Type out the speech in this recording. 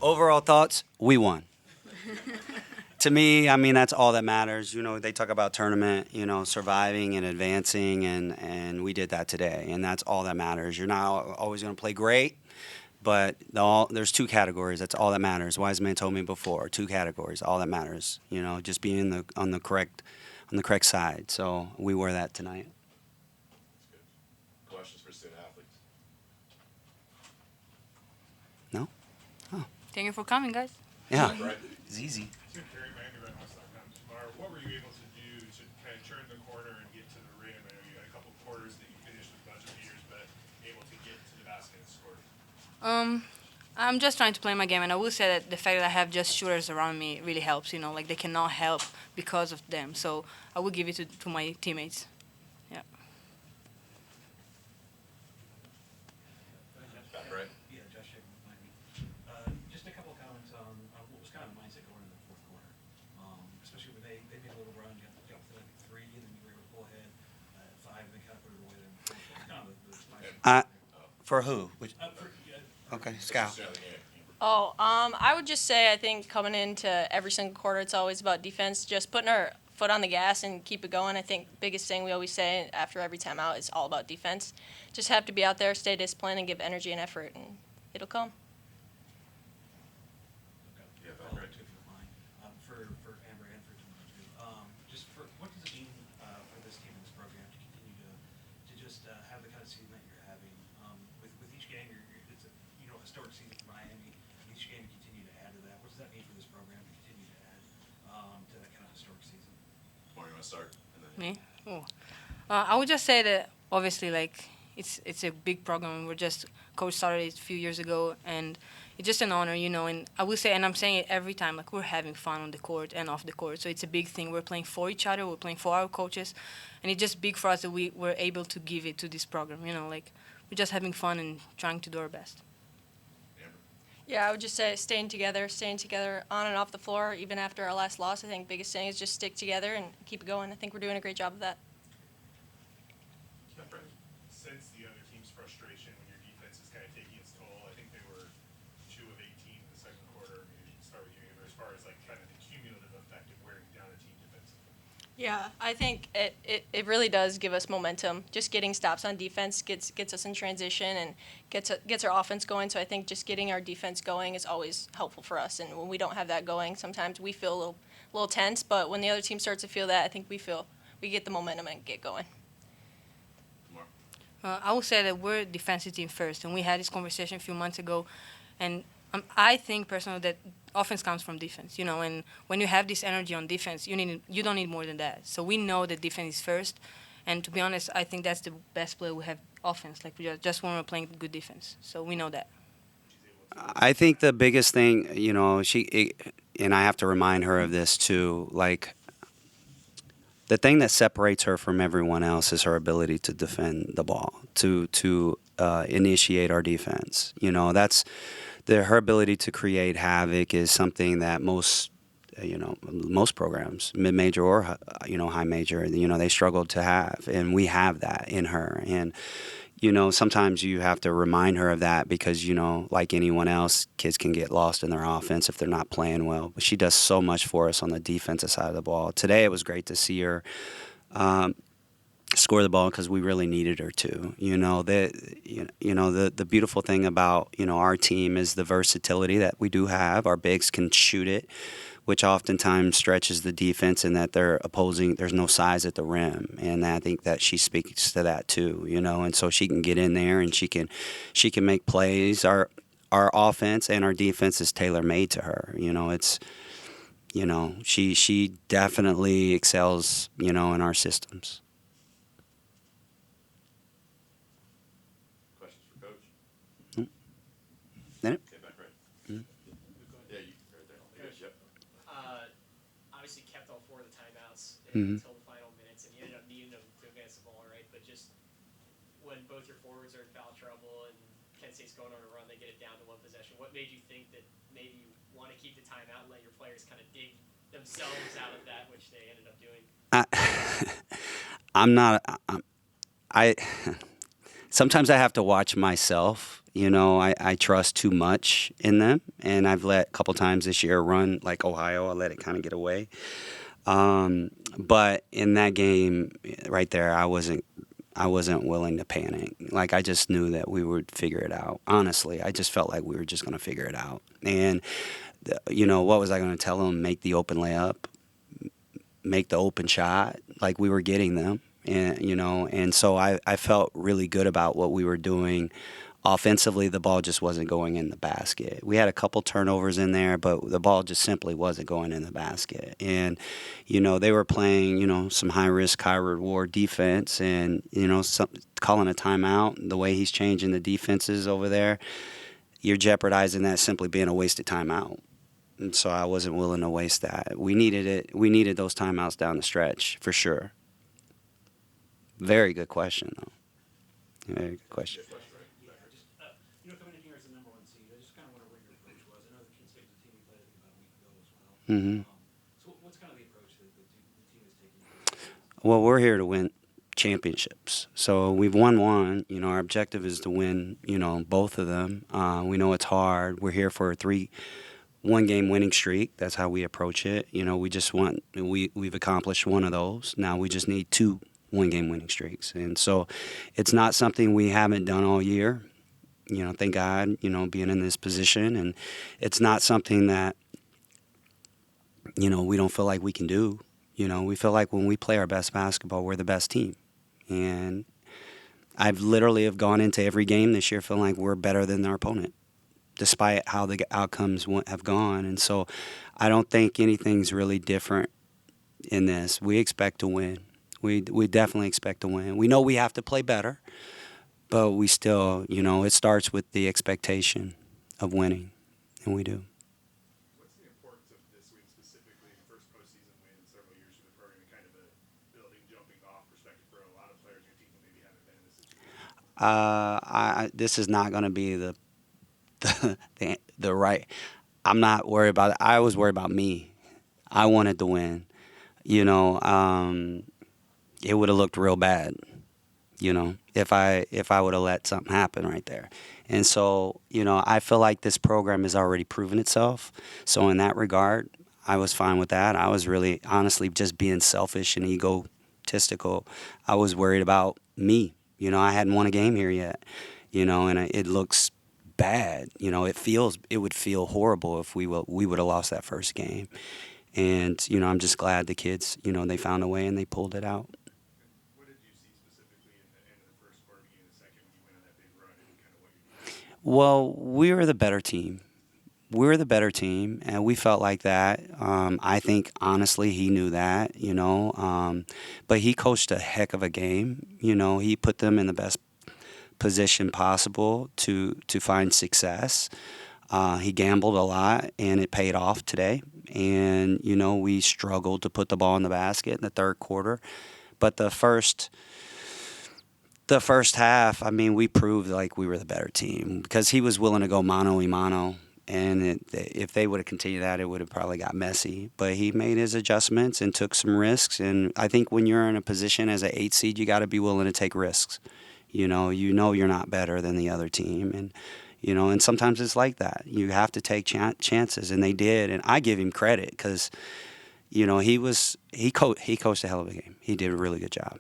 Overall thoughts, we won. To me, I mean, that's all that matters. They talk about tournament, surviving and advancing, and we did that today, and that's all that matters. You're not always going to play great, but there's two categories. That's all that matters. Wise man told me before, two categories, all that matters. Just being on the correct side. So we were that tonight. Questions for student athletes? No? Oh, Thank you for coming, guys. yeah. Right. It's easy. To carry my underground Tamar, what were you able to do to kind of turn the corner and get to the rim? I know you had a couple of quarters that you finished with a bunch of meters, but able to get to the basket and score. I'm just trying to play my game, and I will say that the fact that I have just shooters around me really helps. Like they cannot help because of them. So I will give it to my teammates. Yeah. Back right. Yeah, Josh Shaker with Miami. Just a couple of comments on what was kind of the mindset going into the fourth quarter, especially when they made a little run, got to I think 3, and then you were able to pull ahead at 5, and then kind of put it away. Then kind of the mindset. For who? Okay, Just Scout. the other game. Oh, I would just say I think coming into every single quarter, it's always about defense. Just putting our foot on the gas and keep it going. I think biggest thing we always say after every timeout is all about defense. Just have to be out there, stay disciplined, and give energy and effort, and it'll come. Yeah, back Follow right. up too, if you don't mind, for Amber and for Tamar too. Just for what does it mean for this team and this program to continue to just have the kind of season that you're having? With each game, it's a historic season for Miami. Each game you continue to add to that. What does that mean for this program to continue to add to that kind of historic season? Or you want to start? And then Me? Oh. I would just say that obviously, like, it's a big program. We're just coach started it a few years ago, and it's just an honor, And I will say, and I'm saying it every time, like we're having fun on the court and off the court. So it's a big thing. We're playing for each other. We're playing for our coaches, and it's just big for us that we were able to give it to this program. Like we're just having fun and trying to do our best. Amber. Yeah, I would just say staying together on and off the floor, even after our last loss. I think biggest thing is just stick together and keep it going. I think we're doing a great job of that. Back right. Sense the other team's frustration when your defense is kind of taking its toll. I think they were 2 of 18 in the second quarter. Maybe you can start with you, Amber, as far as like kind of the cumulative effect of wearing down a team defensively. Yeah, I think it really does give us momentum. Just getting stops on defense gets us in transition and gets our offense going. So I think just getting our defense going is always helpful for us. And when we don't have that going, sometimes we feel a little tense. But when the other team starts to feel that, I think we get the momentum and get going. Tamar. I would say that we're a defensive team first, and we had this conversation a few months ago, and I think personally that offense comes from defense, and when you have this energy on defense, you don't need more than that. So we know that defense is first, and to be honest, I think that's the best play we have offense. Like we just when we're playing good defense, so we know that. I think the biggest thing, and I have to remind her of this too, like the thing that separates her from everyone else is her ability to defend the ball, to initiate our defense. That's her ability to create havoc is something that most programs, mid-major or high major, they struggle to have, and we have that in her. And sometimes you have to remind her of that because like anyone else, kids can get lost in their offense if they're not playing well. But she does so much for us on the defensive side of the ball. Today it was great to see her score the ball because we really needed her to. The beautiful thing about our team is the versatility that we do have. Our bigs can shoot it, which oftentimes stretches the defense, and that there's no size at the rim, and I think that she speaks to that too. And so she can get in there and she can make plays. Our offense and our defense is tailor made to her. She definitely excels in our systems. Questions for Coach? Then Okay, back right. Mhm. Yeah, you right there. Coach. Yep. Obviously kept all 4 of the timeouts Mhm. until the final minutes, and you ended up needing them to advance the ball, right? But just when both your forwards are in foul trouble and Kent State's going on a run, they get it down to 1 possession. What made you think that maybe you want to keep the timeout and let your players kind of dig themselves out of that, which they ended up doing? I'm not. I sometimes I have to watch myself. You know, I trust too much in them, and I've let a couple times this year run like Ohio. I let it kind of get away. But in that game right there, I wasn't willing to panic. Like I just knew that we would figure it out. Honestly, I just felt like we were just going to figure it out. And you know, what was I going to tell them? Make the open layup, make the open shot, like we were getting them. And you know, and so I felt really good about what we were doing. Offensively, the ball just wasn't going in the basket. We had a couple turnovers in there, but the ball just simply wasn't going in the basket. And, you know, they were playing, you know, some high risk, high reward defense, and calling a timeout. The way he's changing the defenses over there, you're jeopardizing that simply being a wasted timeout. And so I wasn't willing to waste that. We needed it. We needed those timeouts down the stretch for sure. Very good question, though. Very good question. Yeah, just, coming in here as the number 1 seed, I just kind of wonder what your approach was. I know that Kent State was a team you played, I think, about a week ago as well. Hmm. So what's kind of the approach that the team is taking? Well, we're here to win championships. So we've won one. You know, our objective is to win, you know, both of them. We know it's hard. We're here for a 1-game winning streak. That's how we approach it. You know, we've accomplished one of those. Now we just need 2 1-game winning streaks. And so it's not something we haven't done all year. You know, thank God, you know, being in this position. And it's not something that, you know, we don't feel like we can do. You know, we feel like when we play our best basketball, we're the best team. And I've literally have gone into every game this year feeling like we're better than our opponent, despite how the outcomes have gone. And so I don't think anything's really different in this. We expect to win. We definitely expect to win. We know we have to play better, but we still, you know, it starts with the expectation of winning, and we do. What's the importance of this win specifically, the first postseason win in several years for the program, and kind of a building, jumping off perspective for a lot of players in your team who maybe haven't been in this situation? This is not going to be the right. I'm not worried about it. I was worried about me. I wanted to win. You know, it would have looked real bad, you know, if I would have let something happen right there. And so, you know, I feel like this program has already proven itself. So in that regard, I was fine with that. I was really, honestly, just being selfish and egotistical. I was worried about me. You know, I hadn't won a game here yet, you know, and it looks bad. You know, it would feel horrible if we would have lost that first game. And, you know, I'm just glad the kids, you know, they found a way and they pulled it out. What did you see specifically in the end of the first quarter, beginning of the second, when you went on that big run, and kind of what you did? Well, we were the better team. We were the better team, and we felt like that. I think, honestly, he knew that, you know. But he coached a heck of a game. You know, he put them in the best position possible to find success. He gambled a lot, and it paid off today. And, you know, we struggled to put the ball in the basket in the third quarter. But the first half, I mean, we proved like we were the better team because he was willing to go mano-a-mano. And if they would have continued that, it would have probably got messy. But he made his adjustments and took some risks. And I think when you're in a position as an 8 seed, you got to be willing to take risks. You know you're not better than the other team. And, you know, and sometimes it's like that. You have to take chances, and they did. And I give him credit because, you know, he coached a hell of a game. He did a really good job.